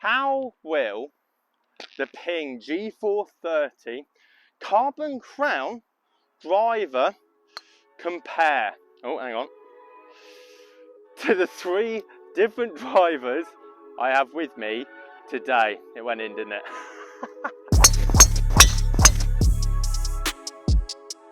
How will the PING G430 carbon crown driver compare, oh hang on, to the three different drivers I have with me today? It went in, didn't it?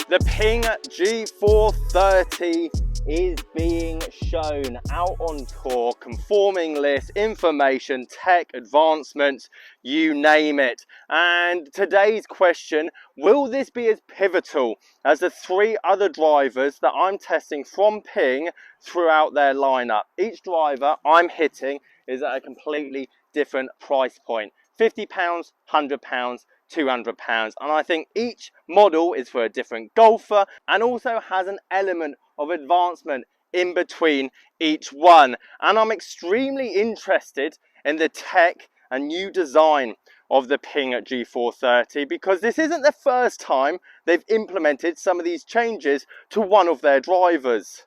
The PING G430 is being shown out on tour, conforming list, information, tech, advancements, you name it. And today's question, will this be as pivotal as the three other drivers that I'm testing from PING throughout their lineup? Each driver I'm hitting is at a completely different price point. £50, £100, £200, and I think each model is for a different golfer and also has an element of advancement in between each one. And I'm extremely interested in the tech and new design of the PING G430 because this isn't the first time they've implemented some of these changes to one of their drivers.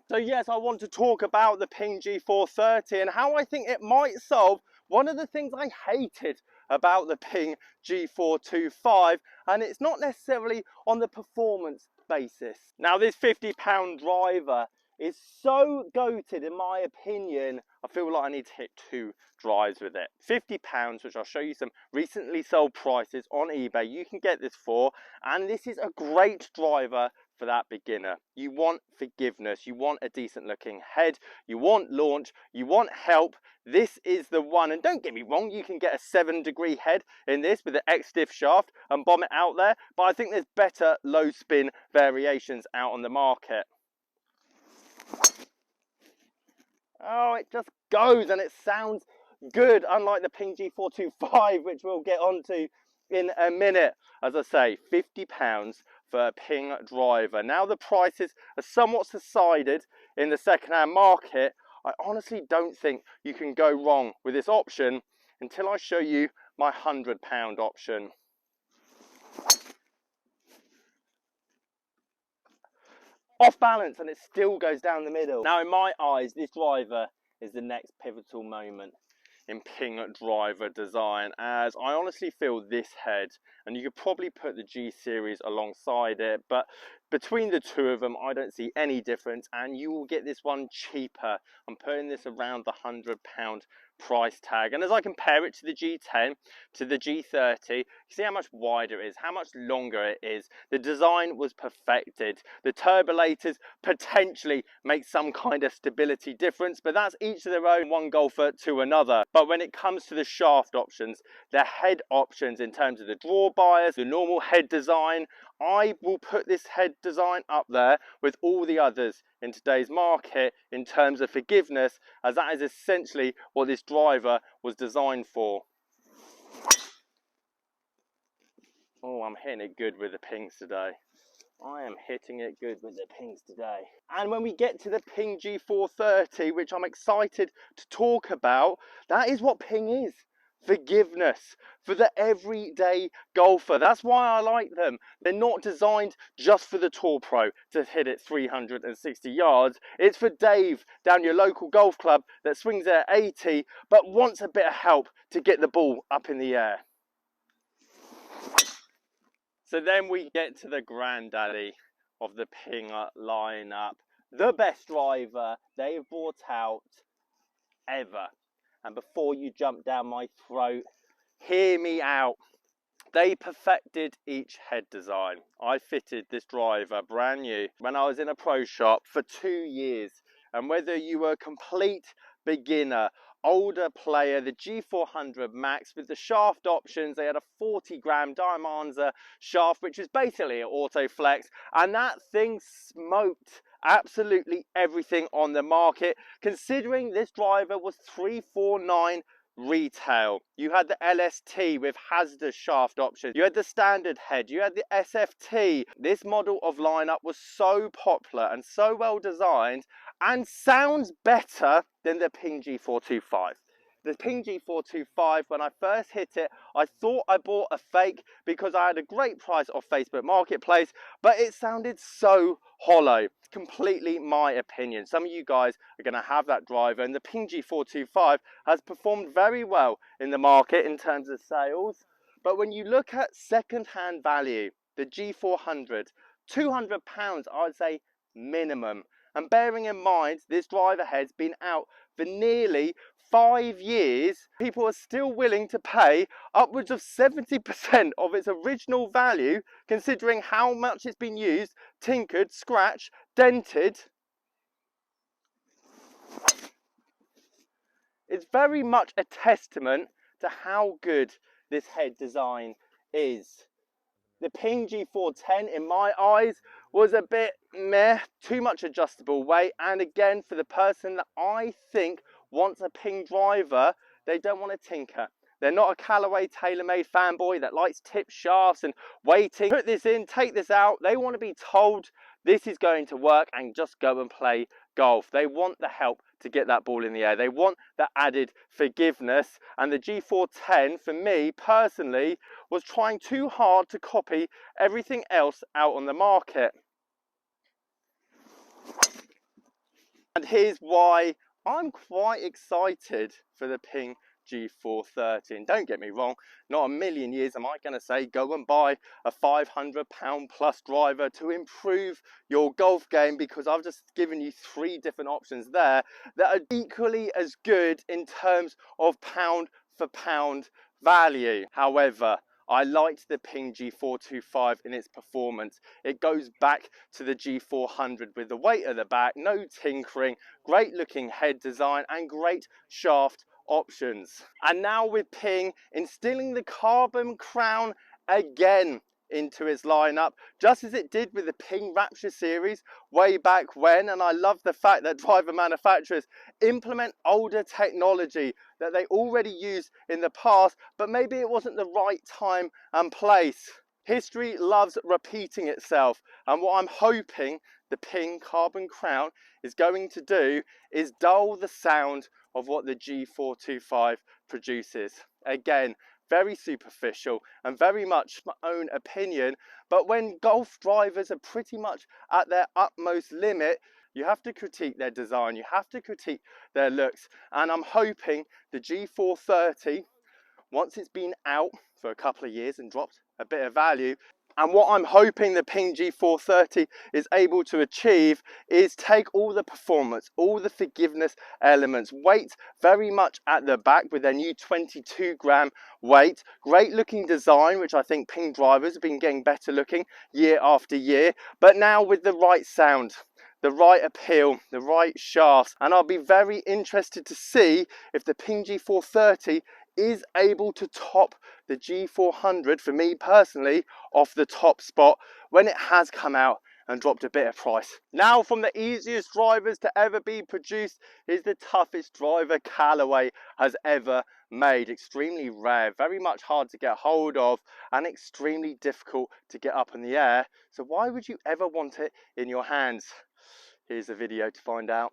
So yes, I want to talk about the PING G430 and how I think it might solve one of the things I hated about the PING G425, and it's not necessarily on the performance basis. Now this £50 driver is so goated in my opinion, I feel like I need to hit two drives with it. £50, which I'll show you some recently sold prices on eBay you can get this for, and this is a great driver for that beginner. You want forgiveness, you want a decent looking head, you want launch, you want help. This is the one. And don't get me wrong, you can get a 7-degree head in this with an X-stiff shaft and bomb it out there, but I think there's better low spin variations out on the market. Oh, it just goes and it sounds good, unlike the PING G425, which we'll get onto in a minute. As I say, £50 for a PING driver. Now the prices are somewhat subsided in the second-hand market. I honestly don't think you can go wrong with this option until I show you my £100 option. Off balance and it still goes down the middle. Now in my eyes, this driver is the next pivotal moment in PING driver design, as I honestly feel this head, and you could probably put the G series alongside it, but between the two of them I don't see any difference, and you will get this one cheaper. I'm putting this around the £100 price tag, and as I compare it to the G10 to the G30, you see how much wider it is, how much longer it is. The design was perfected. The turbulators potentially make some kind of stability difference, but that's each to their own, one golfer to another. But when it comes to the shaft options, the head options in terms of the draw bias, the normal head design, I will put this head design up there with all the others in today's market in terms of forgiveness, as that is essentially what this driver was designed for. Oh, I'm hitting it good with the PINGs today. I am hitting it good with the PINGs today. And when we get to the PING G430, which I'm excited to talk about, that is what PING is. Forgiveness for the everyday golfer. That's why I like them. They're not designed just for the Tour Pro to hit it 360 yards. It's for Dave down your local golf club that swings at 80 but wants a bit of help to get the ball up in the air. So then we get to the granddaddy of the PING lineup, the best driver they've brought out ever. And before you jump down my throat, hear me out. They perfected each head design. I fitted this driver brand new when I was in a pro shop for 2 years. And whether you were a complete beginner, older player, the G400 Max with the shaft options, they had a 40-gram Diamanza shaft, which is basically an auto flex, and that thing smoked absolutely everything on the market, considering this driver was $349 retail. You had the LST with Hazda shaft options, you had the standard head, you had the SFT. This model of lineup was so popular and so well designed and sounds better than the PING G425. The PING G425, when I first hit it, I thought I bought a fake because I had a great price off Facebook Marketplace, but it sounded so hollow. It's completely my opinion. Some of you guys are going to have that driver, and the PING G425 has performed very well in the market in terms of sales. But when you look at second-hand value, the G400, £200, I would say minimum. And bearing in mind, this driver head's been out for nearly 5 years, people are still willing to pay upwards of 70% of its original value, considering how much it's been used, tinkered, scratched, dented. It's very much a testament to how good this head design is. The PING G410, in my eyes, was a bit meh, too much adjustable weight, and again, for the person that I think wants a PING driver, they don't want to tinker. They're not a Callaway TaylorMade fanboy that likes tip shafts and waiting. Put this in, take this out. They want to be told this is going to work and just go and play golf. They want the help to get that ball in the air. They want the added forgiveness. And the G410, for me personally, was trying too hard to copy everything else out on the market. And here's why I'm quite excited for the PING G430. And don't get me wrong, not a million years am I going to say go and buy a £500 plus driver to improve your golf game, because I've just given you 3 different options there that are equally as good in terms of pound for pound value. However, I liked the PING G425 in its performance. It goes back to the G400 with the weight at the back, no tinkering, great looking head design and great shaft options. And now with PING instilling the carbon crown again into its lineup, just as it did with the PING Rapture series way back when. And I love the fact that driver manufacturers implement older technology that they already used in the past, but maybe it wasn't the right time and place. History loves repeating itself, and what I'm hoping the PING Carbon Crown is going to do is dull the sound of what the G425 produces. Again, very superficial and very much my own opinion, but when golf drivers are pretty much at their utmost limit, you have to critique their design, you have to critique their looks, and I'm hoping the G430, once it's been out for a couple of years and dropped a bit of value, and what I'm hoping the PING G430 is able to achieve is take all the performance, all the forgiveness elements, weight very much at the back with their new 22 gram weight, great looking design, which I think PING drivers have been getting better looking year after year, but now with the right sound, the right appeal, the right shafts. And I'll be very interested to see if the PING G430 is able to top the G400, for me personally, off the top spot when it has come out and dropped a bit of price. Now, from the easiest drivers to ever be produced is the toughest driver Callaway has ever made. Extremely rare, very much hard to get hold of, and extremely difficult to get up in the air. So why would you ever want it in your hands? Here's the video to find out.